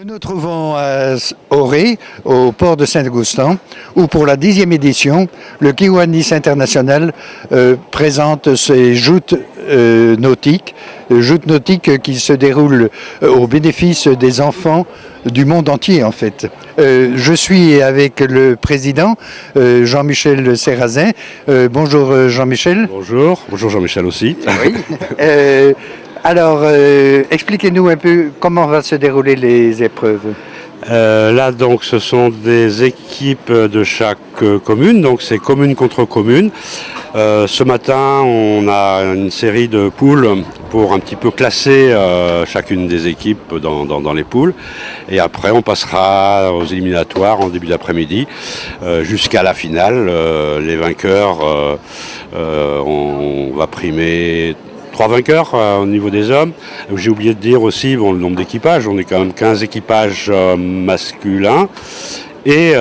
Nous nous trouvons à Auray, au port de Saint-Augustin, où pour la 10e édition, le Kiwanis International présente ses joutes nautiques qui se déroulent au bénéfice des enfants du monde entier en fait. Je suis avec le président Jean-Michel Serrazin. Bonjour Jean-Michel. Bonjour Jean-Michel aussi. Oui. Alors, expliquez-nous un peu comment vont se dérouler les épreuves. Là, donc, ce sont des équipes de chaque commune, donc c'est commune contre commune. Ce matin, on a une série de poules pour un petit peu classer chacune des équipes dans les poules. Et après, on passera aux éliminatoires en début d'après-midi jusqu'à la finale. Les vainqueurs, on va primer 3 vainqueurs au niveau des hommes. J'ai oublié de dire aussi le nombre d'équipages. On est quand même 15 équipages masculins et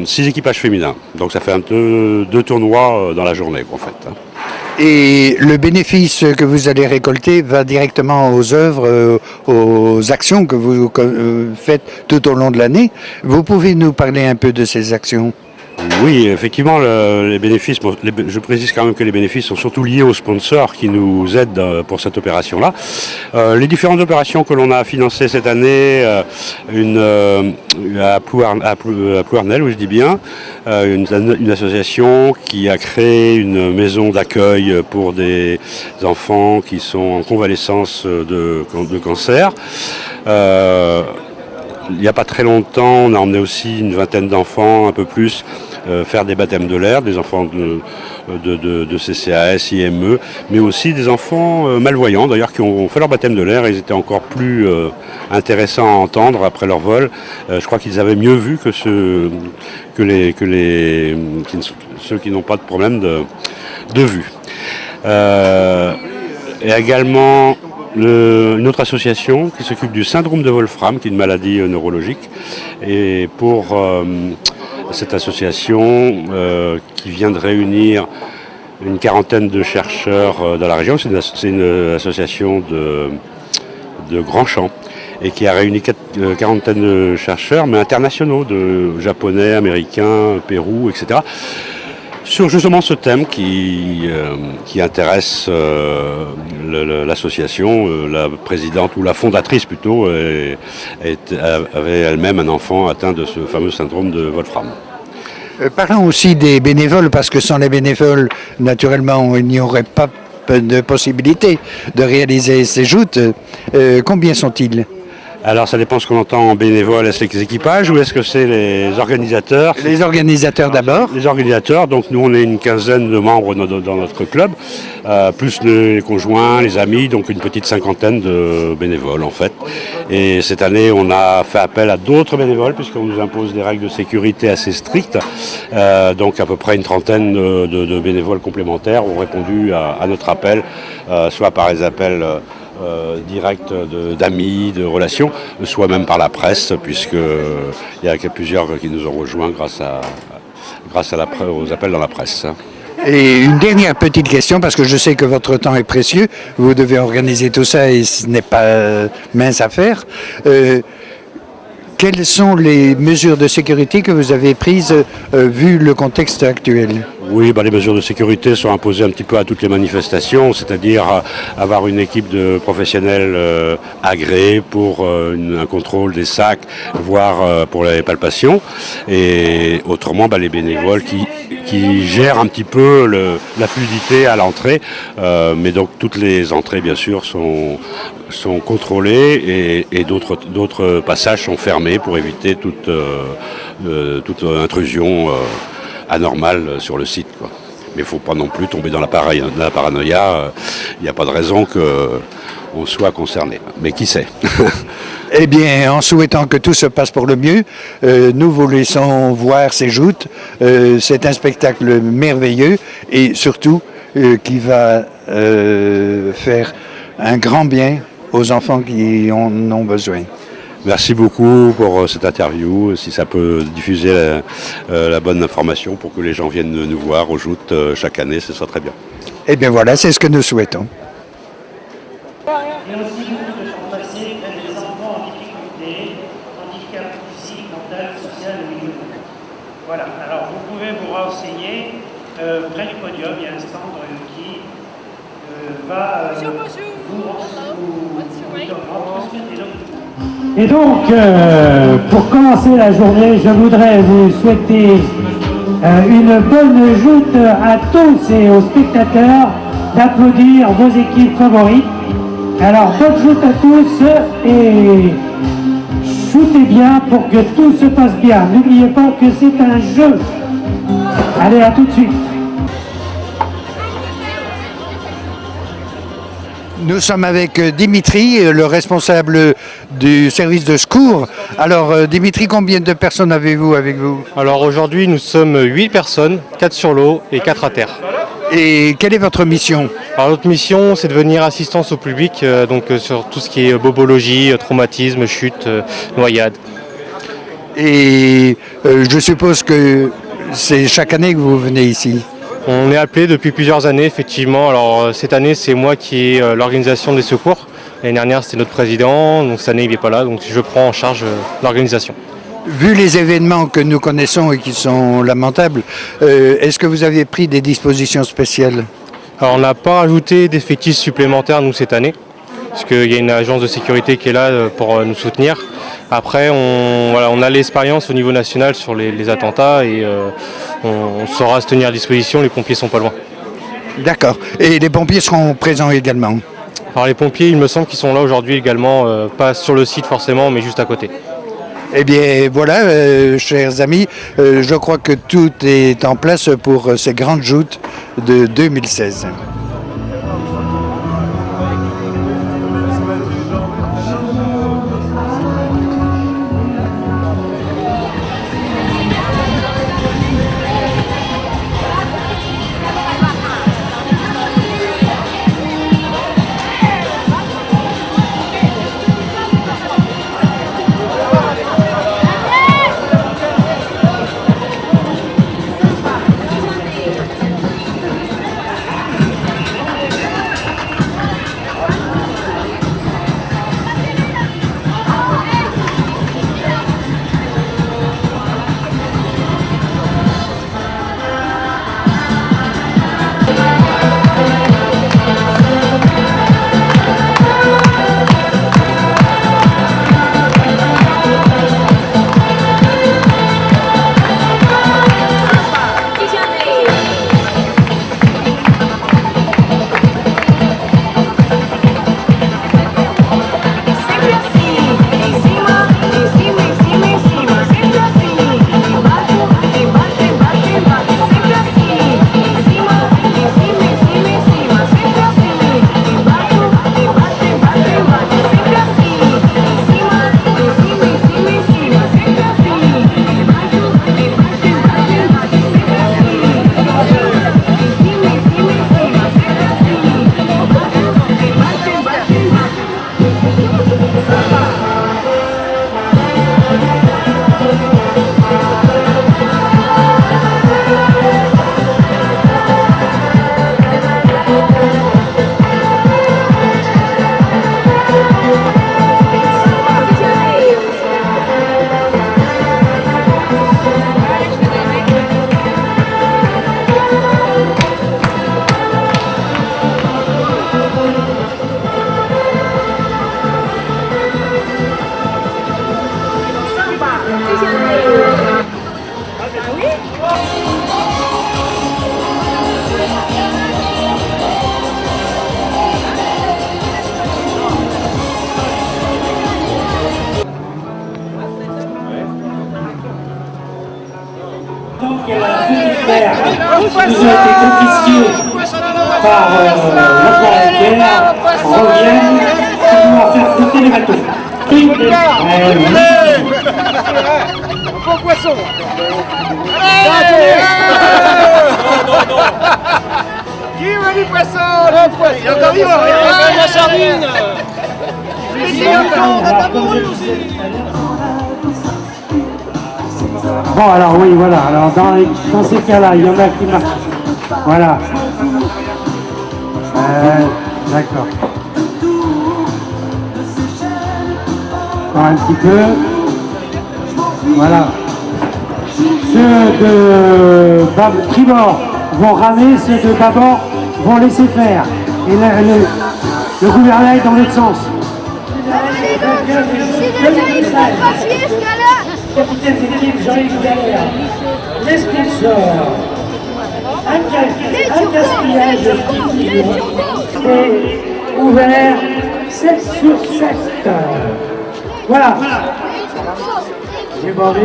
6 équipages féminins. Donc ça fait un peu 2 tournois dans la journée en fait. Et le bénéfice que vous allez récolter va directement aux œuvres, aux actions que vous faites tout au long de l'année. Vous pouvez nous parler un peu de ces actions ? Oui, effectivement, les bénéfices, je précise quand même que les bénéfices sont surtout liés aux sponsors qui nous aident pour cette opération-là. Les différentes opérations que l'on a financées cette année, à Plouarnel, où je dis bien, une association qui a créé une maison d'accueil pour des enfants qui sont en convalescence de cancer. Il n'y a pas très longtemps, on a emmené aussi une vingtaine d'enfants, un peu plus, faire des baptêmes de l'air, des enfants de CCAS, IME, mais aussi des enfants malvoyants, d'ailleurs, qui ont fait leur baptême de l'air. Ils étaient encore plus intéressants à entendre après leur vol. Je crois qu'ils avaient mieux vu que ceux qui n'ont pas de problème de vue. Et également une autre association qui s'occupe du syndrome de Wolfram, qui est une maladie neurologique. Et pour cette association qui vient de réunir une quarantaine de chercheurs dans la région, c'est une association de Grand Champ, et qui a réuni une quarantaine de chercheurs, mais internationaux, de japonais, américains, Pérou, etc., sur justement ce thème qui intéresse l'association. La présidente, ou la fondatrice plutôt, avait elle-même un enfant atteint de ce fameux syndrome de Wolfram. Parlons aussi des bénévoles, parce que sans les bénévoles, naturellement, il n'y aurait pas de possibilité de réaliser ces joutes. Combien sont-ils ? Alors ça dépend ce qu'on entend en bénévole. Est-ce les équipages ou est-ce que c'est les organisateurs ? Les organisateurs d'abord. Les organisateurs, donc nous on est une quinzaine de membres dans notre club, plus les conjoints, les amis, donc une petite cinquantaine de bénévoles en fait. Et cette année on a fait appel à d'autres bénévoles puisqu'on nous impose des règles de sécurité assez strictes. Donc à peu près une trentaine de bénévoles complémentaires ont répondu à notre appel, soit par les appels direct d'amis, de relations, soit même par la presse, puisqu'il y a plusieurs qui nous ont rejoints grâce aux appels dans la presse. Et une dernière petite question, parce que je sais que votre temps est précieux, vous devez organiser tout ça et ce n'est pas mince à faire. Quelles sont les mesures de sécurité que vous avez prises vu le contexte actuel ? Oui, les mesures de sécurité sont imposées un petit peu à toutes les manifestations, c'est-à-dire avoir une équipe de professionnels agréés pour un contrôle des sacs, voire pour les palpations. Et autrement, les bénévoles qui gèrent un petit peu la fluidité à l'entrée. Mais donc toutes les entrées, bien sûr, sont contrôlées et d'autres passages sont fermés pour éviter toute intrusion anormale sur le site, quoi. Mais il ne faut pas non plus tomber dans la paranoïa. Il n'y a pas de raison qu'on soit concerné. Mais qui sait ? Eh bien, en souhaitant que tout se passe pour le mieux, nous vous laissons voir ces joutes. C'est un spectacle merveilleux et surtout qui va faire un grand bien aux enfants qui en ont besoin. Merci beaucoup pour cette interview. Si ça peut diffuser la bonne information pour que les gens viennent nous voir aux joutes chaque année, ce sera très bien. Eh bien voilà, c'est ce que nous souhaitons. Mais aussi beaucoup de contacter des enfants en difficulté environnementale, sociale et économique. Voilà, alors vous pouvez vous renseigner près du podium, il y a un stand qui va vous transmettre les documents. Et donc, pour commencer la journée, je voudrais vous souhaiter une bonne joute à tous et aux spectateurs d'applaudir vos équipes favorites. Alors, bonne joute à tous et shootez bien pour que tout se passe bien. N'oubliez pas que c'est un jeu. Allez, à tout de suite. Nous sommes avec Dimitri, le responsable du service de secours. Alors Dimitri, combien de personnes avez-vous avec vous? Alors aujourd'hui nous sommes 8 personnes, 4 sur l'eau et 4 à terre. Et quelle est votre mission? Alors notre mission c'est de venir assistance au public, sur tout ce qui est bobologie, traumatisme, chute, noyade. Et je suppose que c'est chaque année que vous venez ici? On est appelé depuis plusieurs années effectivement. Alors cette année c'est moi qui ai l'organisation des secours. L'année dernière c'était notre président, donc cette année il n'est pas là, donc je prends en charge l'organisation. Vu les événements que nous connaissons et qui sont lamentables, est-ce que vous avez pris des dispositions spéciales? Alors on n'a pas rajouté d'effectifs supplémentaires nous cette année, parce qu'il y a une agence de sécurité qui est là pour nous soutenir. Après on a l'expérience au niveau national sur les attentats et on saura se tenir à disposition, les pompiers sont pas loin. D'accord. Et les pompiers seront présents également? Alors les pompiers il me semble qu'ils sont là aujourd'hui également, pas sur le site forcément mais juste à côté. Eh bien voilà, chers amis, je crois que tout est en place pour ces grandes joutes de 2016. Qui nous a été confisqués par notre guerre reviennent pour pouvoir faire flotter les bateaux. Bon poisson. Qui veut du poisson? Le poisson. Il est encore vivant. La sardine. Bon, alors oui, voilà. Alors dans ces cas-là, il y en a qui marchent. Voilà. D'accord. Encore un petit peu. Voilà. Ceux de tribord vont ramer, ceux de bâbord vont laisser faire. Et le gouvernail dans l'autre sens. Capitaine d'équipe Jean-Yves Dallaire, les sponsors, un gaspillage et ouvert 7 sur 7. Voilà. J'ai bordé et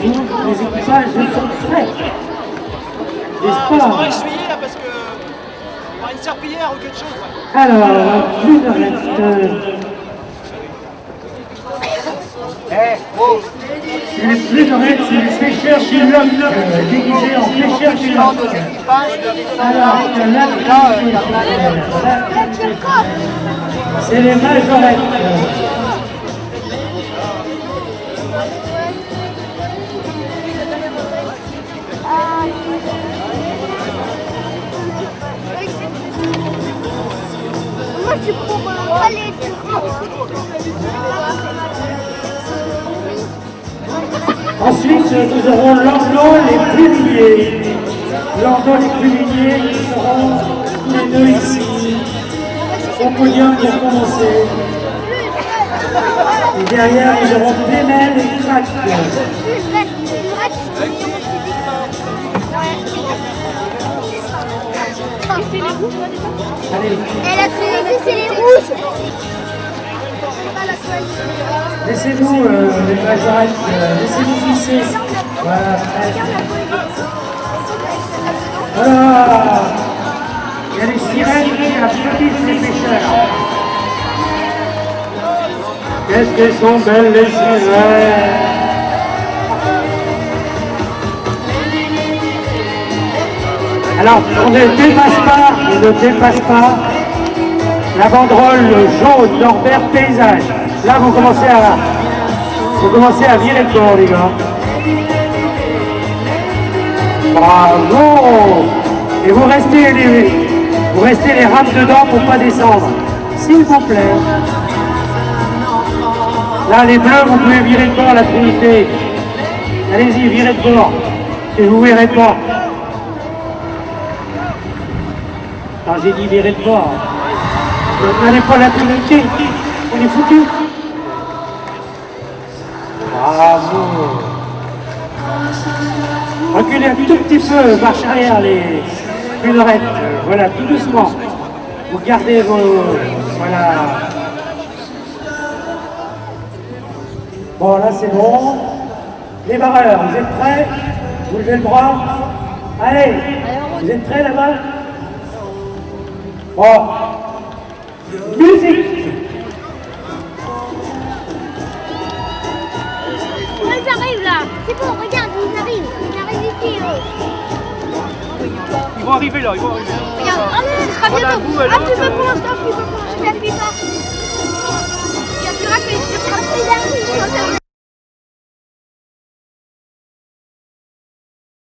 du coup, les équipages sont prêts. N'est-ce pas? On va essuyer là parce que. On va une serpillière ou quelque chose. Alors, plus de reste. C'est les plus de reste, c'est les pêcheurs du Loc, déguisés en pêcheurs du Loc. Alors, c'est les majorettes. Moi, je prends pas les Ensuite, nous aurons l'ordre les pluminiers. L'ordre les pluminiers qui seront tous les deux ici, au podium pour commencer. Et derrière, nous aurons Plémel et Crac. Allez. Et la Trinité, c'est les rouges. Laissez-nous les majorettes, laissez-nous glisser. Voilà. Voilà. Il y a les sirènes qui applaudissent les pêcheurs. Qu'est-ce qu'elles sont belles les sirènes! Alors, on ne dépasse pas la banderole jaune Norbert Paysage. Là, vous commencez à virer le bord, les gars. Bravo! Et vous restez les rames dedans pour pas descendre. S'il vous plaît. Là, les bleus, vous pouvez virer de bord, la Trinité. Allez-y, virez de bord. Et vous verrez de bord. Alors, j'ai dit virer de bord. N'allez pas la Trinité. On est foutus. Bravo. Reculez un tout petit peu, marche arrière les pullerettes. Voilà, tout doucement. Vous gardez vos... Voilà. Bon, là c'est bon. Les barreurs, vous êtes prêts? Vous levez le bras. Allez, vous êtes prêts là-bas? Bon. Musique. Ils arrivent là. C'est bon, regarde, ils arrivent. Ils arrivent ici. Ils vont arriver là, ils vont arriver. Regarde, ah non, ce sera bientôt. Ah, tu peux pour l'instant, tu peux pour l'instant. Appuie pas. Il y a plus rapide, c'est plus rapide.